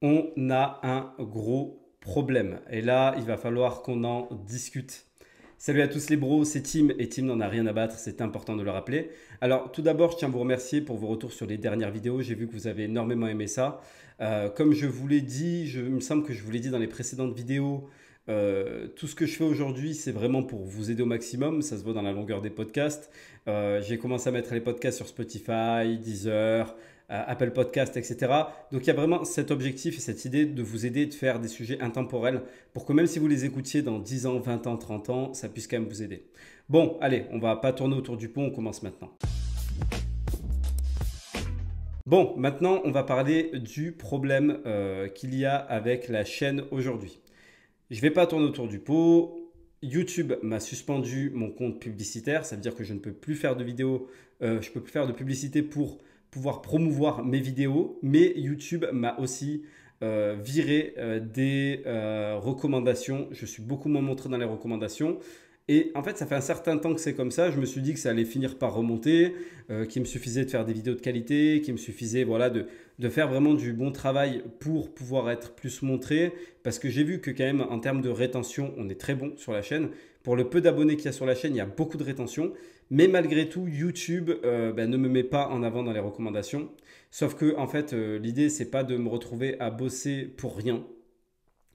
on a un gros problème. Et là, il va falloir qu'on en discute. Salut à tous les bros, c'est Tim et Tim n'en a rien à battre, c'est important de le rappeler. Alors tout d'abord, je tiens à vous remercier pour vos retours sur les dernières vidéos, j'ai vu que vous avez énormément aimé ça. Comme je vous l'ai dit, il me semble que je vous l'ai dit dans les précédentes vidéos, tout ce que je fais aujourd'hui, c'est vraiment pour vous aider au maximum, ça se voit dans la longueur des podcasts. J'ai commencé à mettre les podcasts sur Spotify, Deezer, Apple Podcast, etc. Donc il y a vraiment cet objectif et cette idée de vous aider de faire des sujets intemporels pour que même si vous les écoutiez dans 10 ans, 20 ans, 30 ans, ça puisse quand même vous aider. Bon, allez, on va pas tourner autour du pot, on commence maintenant. Bon, maintenant on va parler du problème qu'il y a avec la chaîne aujourd'hui. Je ne vais pas tourner autour du pot. YouTube m'a suspendu mon compte publicitaire, ça veut dire que je ne peux plus faire de vidéos, je ne peux plus faire de publicité pour pouvoir promouvoir mes vidéos, mais YouTube m'a aussi viré des recommandations. Je suis beaucoup moins montré dans les recommandations. Et en fait, ça fait un certain temps que c'est comme ça. Je me suis dit que ça allait finir par remonter, qu'il me suffisait de faire des vidéos de qualité, qu'il me suffisait voilà, de faire vraiment du bon travail pour pouvoir être plus montré. Parce que j'ai vu que quand même, en termes de rétention, on est très bon sur la chaîne. Pour le peu d'abonnés qu'il y a sur la chaîne, il y a beaucoup de rétention. Mais malgré tout, YouTube ne me met pas en avant dans les recommandations. Sauf que en fait, l'idée, c'est pas de me retrouver à bosser pour rien.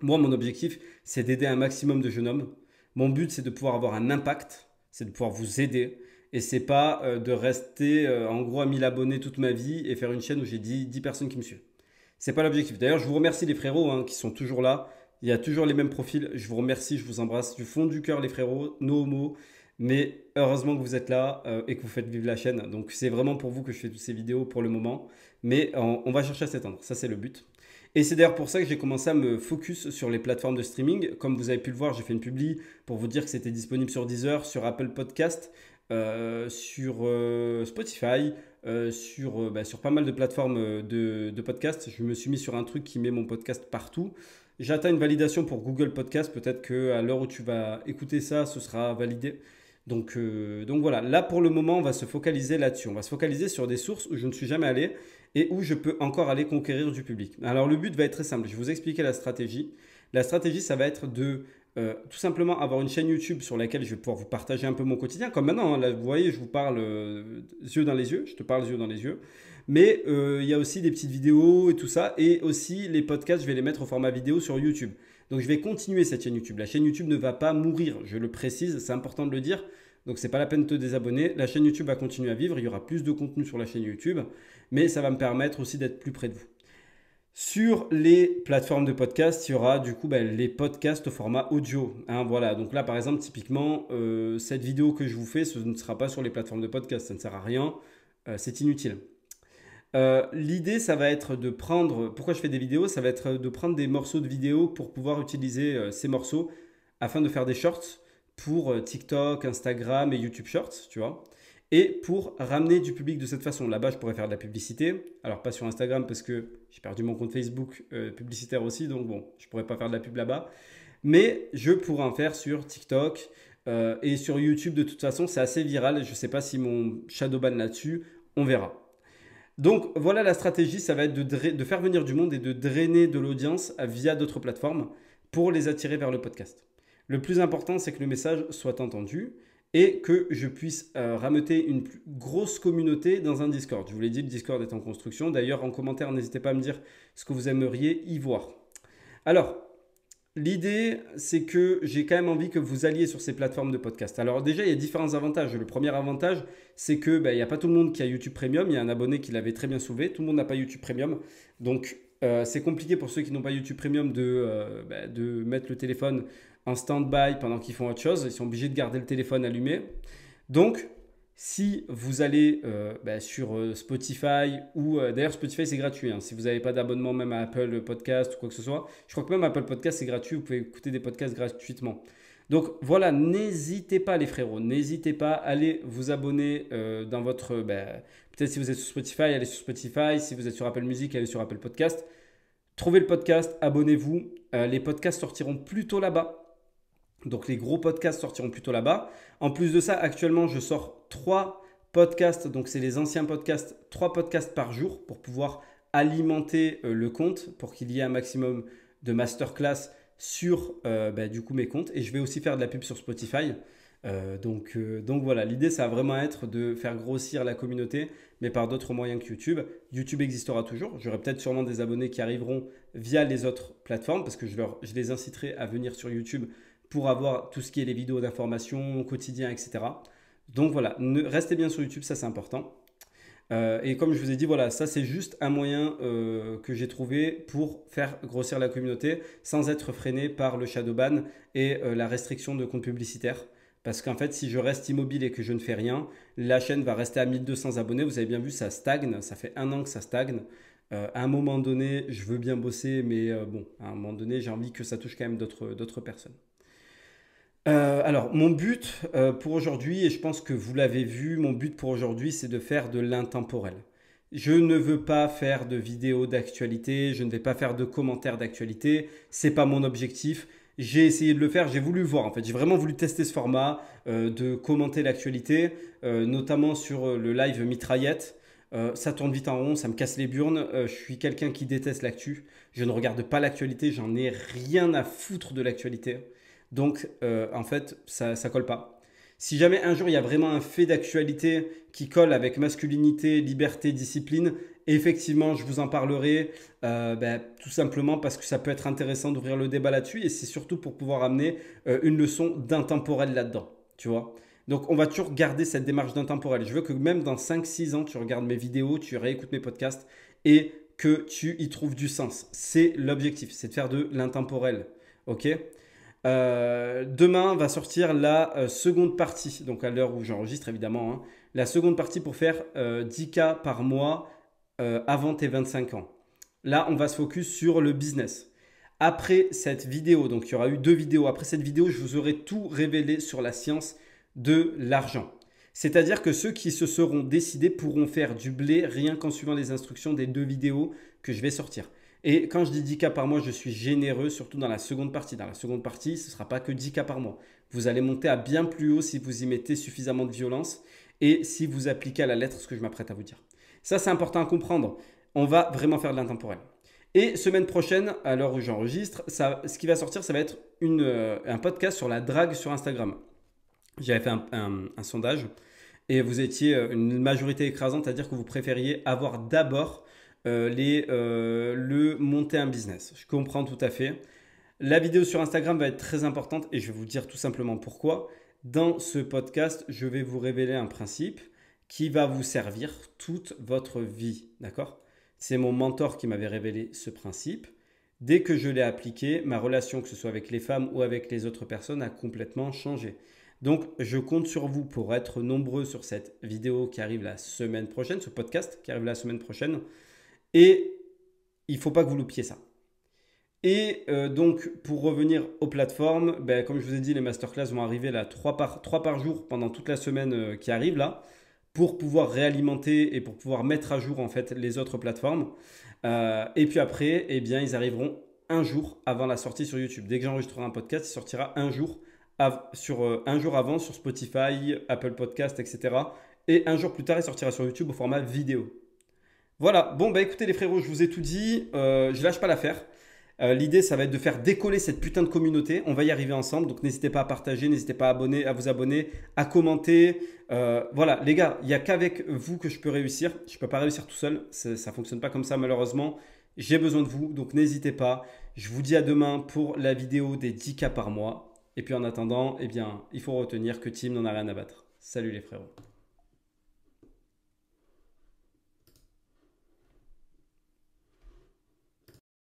Moi, mon objectif, c'est d'aider un maximum de jeunes hommes. Mon but, c'est de pouvoir avoir un impact, c'est de pouvoir vous aider. Et c'est pas de rester en gros à 1000 abonnés toute ma vie et faire une chaîne où j'ai 10 personnes qui me suivent. C'est pas l'objectif. D'ailleurs, je vous remercie les frérots qui sont toujours là. Il y a toujours les mêmes profils. Je vous remercie, je vous embrasse du fond du cœur les frérots, no homo. Mais heureusement que vous êtes là et que vous faites vivre la chaîne. Donc c'est vraiment pour vous que je fais toutes ces vidéos pour le moment. Mais on va chercher à s'étendre. Ça, c'est le but. Et c'est d'ailleurs pour ça que j'ai commencé à me focus sur les plateformes de streaming. Comme vous avez pu le voir, j'ai fait une publi pour vous dire que c'était disponible sur Deezer, sur Apple Podcast, sur Spotify, sur pas mal de plateformes de podcast. Je me suis mis sur un truc qui met mon podcast partout. J'atteins une validation pour Google Podcast. Peut-être qu'à l'heure où tu vas écouter ça, ce sera validé. Donc voilà, là pour le moment, on va se focaliser là-dessus. On va se focaliser sur des sources où je ne suis jamais allé et où je peux encore aller conquérir du public. Alors le but va être très simple, je vais vous expliquer la stratégie. La stratégie, ça va être de tout simplement avoir une chaîne YouTube sur laquelle je vais pouvoir vous partager un peu mon quotidien. Comme maintenant, là, vous voyez, je vous parle yeux dans les yeux, je te parle yeux dans les yeux. Mais il y a aussi des petites vidéos et tout ça. Et aussi les podcasts, je vais les mettre au format vidéo sur YouTube. Donc je vais continuer cette chaîne YouTube. La chaîne YouTube ne va pas mourir, je le précise, c'est important de le dire. Donc c'est pas la peine de te désabonner. La chaîne YouTube va continuer à vivre, il y aura plus de contenu sur la chaîne YouTube, mais ça va me permettre aussi d'être plus près de vous. Sur les plateformes de podcast, il y aura du coup les podcasts au format audio. Voilà, donc là par exemple, typiquement, cette vidéo que je vous fais, ce ne sera pas sur les plateformes de podcast, ça ne sert à rien, c'est inutile. L'idée, ça va être de prendre, pourquoi je fais des vidéos, ça va être de prendre des morceaux de vidéos pour pouvoir utiliser ces morceaux afin de faire des shorts pour TikTok, Instagram et YouTube Shorts, tu vois. Et pour ramener du public de cette façon. Là-bas, je pourrais faire de la publicité. Alors, pas sur Instagram parce que j'ai perdu mon compte Facebook publicitaire aussi. Donc, bon, je ne pourrais pas faire de la pub là-bas. Mais je pourrais en faire sur TikTok et sur YouTube. De toute façon, c'est assez viral. Je ne sais pas si mon shadowban là-dessus, on verra. Donc, voilà la stratégie. Ça va être de faire venir du monde et de drainer de l'audience via d'autres plateformes pour les attirer vers le podcast. Le plus important, c'est que le message soit entendu et que je puisse rameuter une plus grosse communauté dans un Discord. Je vous l'ai dit, le Discord est en construction. D'ailleurs, en commentaire, n'hésitez pas à me dire ce que vous aimeriez y voir. Alors, l'idée, c'est que j'ai quand même envie que vous alliez sur ces plateformes de podcast. Alors déjà, il y a différents avantages. Le premier avantage, c'est que il n'y a pas tout le monde qui a YouTube Premium. Il y a un abonné qui l'avait très bien soulevé. Tout le monde n'a pas YouTube Premium. Donc, c'est compliqué pour ceux qui n'ont pas YouTube Premium de mettre le téléphone en stand-by pendant qu'ils font autre chose. Ils sont obligés de garder le téléphone allumé. Donc, si vous allez sur Spotify ou d'ailleurs Spotify c'est gratuit. Si vous n'avez pas d'abonnement même à Apple Podcast ou quoi que ce soit, je crois que même Apple Podcast c'est gratuit. Vous pouvez écouter des podcasts gratuitement. Donc voilà, n'hésitez pas les frérots, n'hésitez pas à aller vous abonner dans votre... peut-être si vous êtes sur Spotify, allez sur Spotify. Si vous êtes sur Apple Music, allez sur Apple Podcast. Trouvez le podcast, abonnez-vous. Les podcasts sortiront plutôt là-bas. Donc les gros podcasts sortiront plutôt là-bas. En plus de ça, actuellement, je sors 3 podcasts. Donc c'est les anciens podcasts, 3 podcasts par jour pour pouvoir alimenter le compte pour qu'il y ait un maximum de masterclass sur du coup mes comptes. Et je vais aussi faire de la pub sur Spotify. Donc voilà, l'idée ça va vraiment être de faire grossir la communauté, mais par d'autres moyens que YouTube. YouTube existera toujours. J'aurai peut-être sûrement des abonnés qui arriveront via les autres plateformes parce que je les inciterai à venir sur YouTube pour avoir tout ce qui est les vidéos d'information, quotidien, etc. Donc voilà, restez bien sur YouTube, ça c'est important. Et comme je vous ai dit, voilà, ça c'est juste un moyen que j'ai trouvé pour faire grossir la communauté sans être freiné par le shadowban et la restriction de compte publicitaire. Parce qu'en fait, si je reste immobile et que je ne fais rien, la chaîne va rester à 1200 abonnés. Vous avez bien vu, ça stagne. Ça fait 1 an que ça stagne. À un moment donné, je veux bien bosser, mais bon, à un moment donné, j'ai envie que ça touche quand même d'autres personnes. Alors, mon but pour aujourd'hui, et je pense que vous l'avez vu, mon but pour aujourd'hui, c'est de faire de l'intemporel. Je ne veux pas faire de vidéos d'actualité, je ne vais pas faire de commentaires d'actualité, c'est pas mon objectif. J'ai essayé de le faire, j'ai voulu voir en fait, j'ai vraiment voulu tester ce format de commenter l'actualité, notamment sur le live mitraillette. Ça tourne vite en rond, ça me casse les burnes. Je suis quelqu'un qui déteste l'actu. Je ne regarde pas l'actualité, j'en ai rien à foutre de l'actualité. Donc en fait, ça colle pas. Si jamais un jour il y a vraiment un fait d'actualité qui colle avec masculinité, liberté, discipline, effectivement, je vous en parlerai tout simplement parce que ça peut être intéressant d'ouvrir le débat là-dessus et c'est surtout pour pouvoir amener une leçon d'intemporel là-dedans, tu vois. Donc, on va toujours garder cette démarche d'intemporel. Je veux que même dans 5-6 ans, tu regardes mes vidéos, tu réécoutes mes podcasts et que tu y trouves du sens. C'est l'objectif, c'est de faire de l'intemporel, ok. Demain va sortir la seconde partie, donc à l'heure où j'enregistre évidemment, hein, la seconde partie pour faire 10K par mois avant tes 25 ans. Là, on va se focus sur le business. Après cette vidéo, donc il y aura eu 2 vidéos, après cette vidéo, je vous aurai tout révélé sur la science de l'argent. C'est-à-dire que ceux qui se seront décidés pourront faire du blé rien qu'en suivant les instructions des 2 vidéos que je vais sortir. Et quand je dis 10K par mois, je suis généreux, surtout dans la seconde partie. Dans la seconde partie, ce ne sera pas que 10K par mois. Vous allez monter à bien plus haut si vous y mettez suffisamment de violence et si vous appliquez à la lettre ce que je m'apprête à vous dire. Ça, c'est important à comprendre. On va vraiment faire de l'intemporel. Et semaine prochaine, à l'heure où j'enregistre, ce qui va sortir, ça va être un podcast sur la drague sur Instagram. J'avais fait un sondage et vous étiez une majorité écrasante à dire que vous préfériez avoir d'abord le monter un business. Je comprends tout à fait. La vidéo sur Instagram va être très importante et je vais vous dire tout simplement pourquoi. Dans ce podcast, je vais vous révéler un principe qui va vous servir toute votre vie. D'accord? C'est mon mentor qui m'avait révélé ce principe. Dès que je l'ai appliqué, ma relation, que ce soit avec les femmes ou avec les autres personnes, a complètement changé. Donc, je compte sur vous pour être nombreux sur cette vidéo qui arrive la semaine prochaine, ce podcast qui arrive la semaine prochaine. Et il ne faut pas que vous loupiez ça. Et donc, pour revenir aux plateformes, comme je vous ai dit, les masterclass vont arriver là 3 par jour pendant toute la semaine qui arrive là, pour pouvoir réalimenter et pour pouvoir mettre à jour en fait les autres plateformes. Et puis après, eh bien, ils arriveront un jour avant la sortie sur YouTube. Dès que j'enregistrerai un podcast, il sortira un jour avant sur Spotify, Apple Podcast, etc. Et un jour plus tard, il sortira sur YouTube au format vidéo. Voilà, bon écoutez les frérots, je vous ai tout dit, je lâche pas l'affaire. L'idée, ça va être de faire décoller cette putain de communauté. On va y arriver ensemble, donc n'hésitez pas à partager, n'hésitez pas à vous abonner, à commenter. Voilà, les gars, il n'y a qu'avec vous que je peux réussir. Je ne peux pas réussir tout seul, ça ne fonctionne pas comme ça malheureusement. J'ai besoin de vous, donc n'hésitez pas. Je vous dis à demain pour la vidéo des 10K par mois. Et puis en attendant, eh bien, il faut retenir que Tim n'en a rien à battre. Salut les frérots.